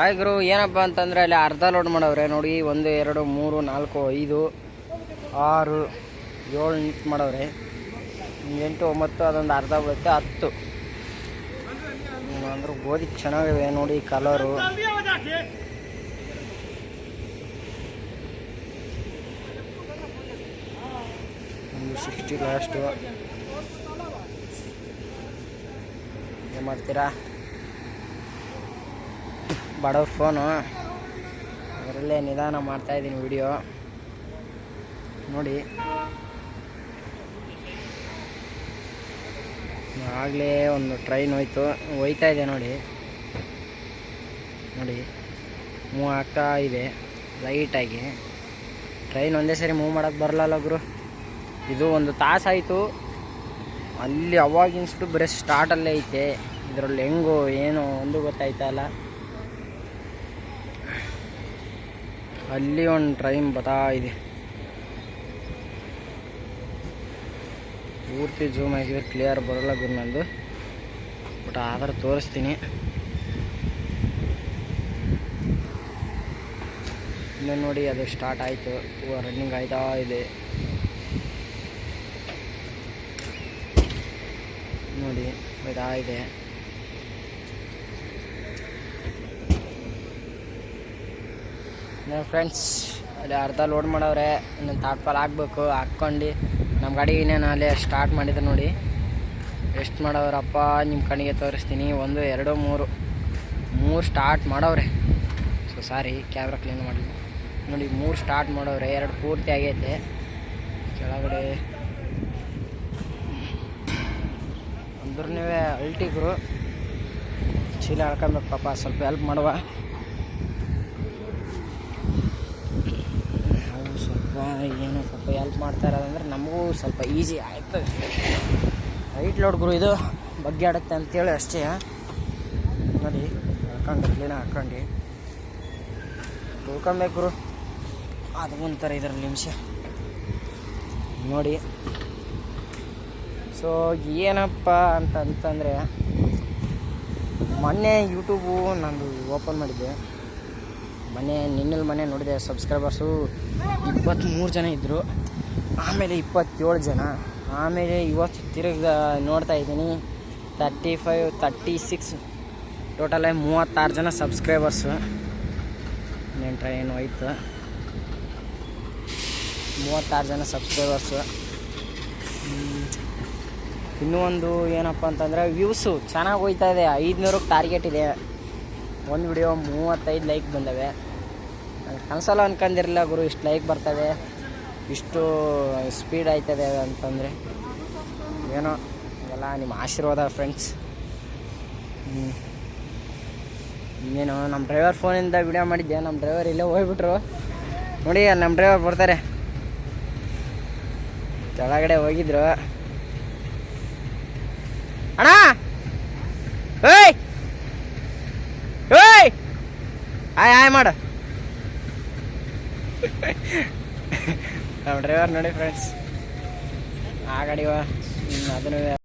Hi ಗುರು, ಏನಪ್ಪ ಅಂತಂದರೆ ಅಲ್ಲಿ ಅರ್ಧ ಲೋಡ್ ಮಾಡವ್ರೆ ನೋಡಿ. 1 2 3 4 5 6 7 ನಿಂತು ಮಾಡವ್ರೆ. 8 9 ಅದೊಂದು ಅರ್ಧ ಬರುತ್ತೆ 10. ಅಂದ್ರೆ ಗೋಧಿ ಚೆನ್ನಾಗಿವೆ ನೋಡಿ, ಕಲರು. ಒಂದು 60 ಲಾಸ್ಟು. ಏನು ಮಾಡ್ತೀರಾ? ಬಡವ್ರ ಫೋನು, ಅದರಲ್ಲೇ ನಿಧಾನ ಮಾಡ್ತಾಯಿದ್ದೀನಿ ವಿಡಿಯೋ ನೋಡಿ. ಆಗಲೇ ಒಂದು ಟ್ರೈನ್ ಹೋಯ್ತಾ ಇದೆ ನೋಡಿ. ಮೂವ್ ಆಗ್ತಾ ಇದೆ ಲೈಟಾಗಿ. ಟ್ರೈನ್ ಒಂದೇ ಸರಿ ಮೂವ್ ಮಾಡೋಕ್ಕೆ ಬರಲ್ಲ ಗುರು. ಇದು 1 ತಾಸು ಆಯಿತು. ಅಲ್ಲಿ ಅವಾಗಿನ್ಸ್ಟು ಬರೀ ಸ್ಟಾರ್ಟಲ್ಲೇ ಐತೆ. ಇದರಲ್ಲಿ ಹೆಂಗೋ ಏನು ಒಂದು ಗೊತ್ತಾಯ್ತಲ್ಲ. ಅಲ್ಲಿ ಒಂದು ಟ್ರೈನ್ ಬರ್ತಾ ಇದೆ. ಪೂರ್ತಿ ಜೂಮ್ ಆಗಿದ್ರೆ ಕ್ಲಿಯರ್ ಬರೋಲ್ಲ ಗುರು ನಂದು, ಬಟ್ ಆದ್ರೆ ತೋರಿಸ್ತೀನಿ. ಇನ್ನೂ ನೋಡಿ, ಅದು ಸ್ಟಾರ್ಟ್ ಆಯಿತು, ರನ್ನಿಂಗ್ ಆಯ್ತಾ ಇದೆ ನೋಡಿ, ಆಯ್ತಾ ಇದೆ. ಫ್ರೆಂಡ್ಸ್, ಅಲ್ಲಿ ಅರ್ಧ ಲೋಡ್ ಮಾಡವ್ರೆ. ಇನ್ನೊಂದು ತಾಟ್ಪಾಲ್ ಹಾಕ್ಬೇಕು. ಹಾಕ್ಕೊಂಡು ನಮ್ಮ ಗಾಡಿ ಇನ್ನೇನು ಅಲ್ಲೇ ಸ್ಟಾರ್ಟ್ ಮಾಡಿದ್ರು ನೋಡಿ. ಎಷ್ಟು ಮಾಡವ್ರಪ್ಪ ನಿಮ್ಮ ಕಣ್ಣಿಗೆ ತೋರಿಸ್ತೀನಿ. 1 2 3 ಸ್ಟಾರ್ಟ್ ಮಾಡವ್ರೆ. ಸಾರಿ, ಕ್ಯಾಮ್ರಾ ಕ್ಲೀನ್ ಮಾಡಿ ನೋಡಿ. 3 ಸ್ಟಾರ್ಟ್ ಮಾಡವ್ರೆ, 2 ಪೂರ್ತಿ ಆಗೈತೆ. ಕೆಳಗಡೆ ಅಂದ್ರೂ ಅಲ್ಟಿಗ್ರು ಚೀಲ ಹಾಳ್ಕೊಬೇಕು ಪಾಪ. ಸ್ವಲ್ಪ ಹೆಲ್ಪ್ ಮಾಡುವ. ಏನು ಸ್ವಲ್ಪ ಹೆಲ್ಪ್ ಮಾಡ್ತಾ ಇರೋದಂದ್ರೆ ನಮಗೂ ಸ್ವಲ್ಪ ಈಸಿ ಆಗ್ತದೆ. ಲೈಟ್ ಲೋಡ್ ಗುರು, ಇದು ಬಗ್ಗೆ ಆಡುತ್ತೆ ಅಂತೇಳಿ ಅಷ್ಟೇ ನೋಡಿ. ಹಾಕೊಂಡು ಕ್ಲೀನಾಗಿ ಹಾಕೊಂಡು ತೊಳ್ಕೊಬೇಕು ಗುರು. ಅದು ಒಂಥರ ಇದರಲ್ಲಿ ನಿಮಿಷ ನೋಡಿ. ಸೊ ಏನಪ್ಪ ಅಂತಂದರೆ, ಮೊನ್ನೆ ಯೂಟ್ಯೂಬು ನಂದು ಓಪನ್ ಮಾಡಿದ್ದೆ. ನಿನ್ನೆ ನೋಡಿದೆ. ಸಬ್ಸ್ಕ್ರೈಬರ್ಸು 23 ಜನ ಇದ್ದರು, ಆಮೇಲೆ 27 ಜನ, ಆಮೇಲೆ ಇವತ್ತು ತಿರುಗಿ ನೋಡ್ತಾ ಇದ್ದೀನಿ 35 36 ಟೋಟಲಾಗಿ 36 ಜನ ಸಬ್ಸ್ಕ್ರೈಬರ್ಸು. ಇನ್ನೇನು ಟ್ರೈನ್ ಹೋಯ್ತು. 36 ಜನ ಸಬ್ಸ್ಕ್ರೈಬರ್ಸು. ಇನ್ನೂ ಒಂದು ಏನಪ್ಪ ಅಂತಂದರೆ, ವ್ಯೂಸು ಚೆನ್ನಾಗಿ ಹೋಯ್ತಾ ಇದೆ. 500ಕ್ಕೆ ಟಾರ್ಗೆಟ್ ಇದೆ. ಒಂದು ವಿಡಿಯೋ 35 ಲೈಕ್ ಬಂದವೆ. ನನಗೆ ಕನಸಲ್ಲ ಅನ್ಕೊಂಡಿರಲಿಲ್ಲ ಗುರು, ಇಷ್ಟು ಲೈಕ್ ಬರ್ತವೆ, ಇಷ್ಟು ಸ್ಪೀಡ್ ಆಯ್ತದೆ ಅಂತಂದರೆ. ಏನೋ ಎಲ್ಲ ನಿಮ್ಮ ಆಶೀರ್ವಾದ ಫ್ರೆಂಡ್ಸ್. ಇನ್ನೇನು ನಮ್ಮ ಡ್ರೈವರ್ ಫೋನಿಂದ ವಿಡಿಯೋ ಮಾಡಿದ್ದೆ. ನಮ್ಮ ಡ್ರೈವರ್ ಇಲ್ಲೇ ಹೋಗ್ಬಿಟ್ರು ನೋಡಿ. ಅಲ್ಲಿ ನಮ್ಮ ಡ್ರೈವರ್ ಬರ್ತಾರೆ. ಕೆಳಗಡೆ ಹೋಗಿದ್ರು. ಅಣ್ಣ ಏಯ್ ಏಯ್ ಆಯ್ ಮಾಡು. ನಮ್ಮ ಡ್ರೈವರ್ ನೋಡಿ ಫ್ರೆಂಡ್ಸ್, ಆ ಗಾಡಿವ ಅದನ್ನು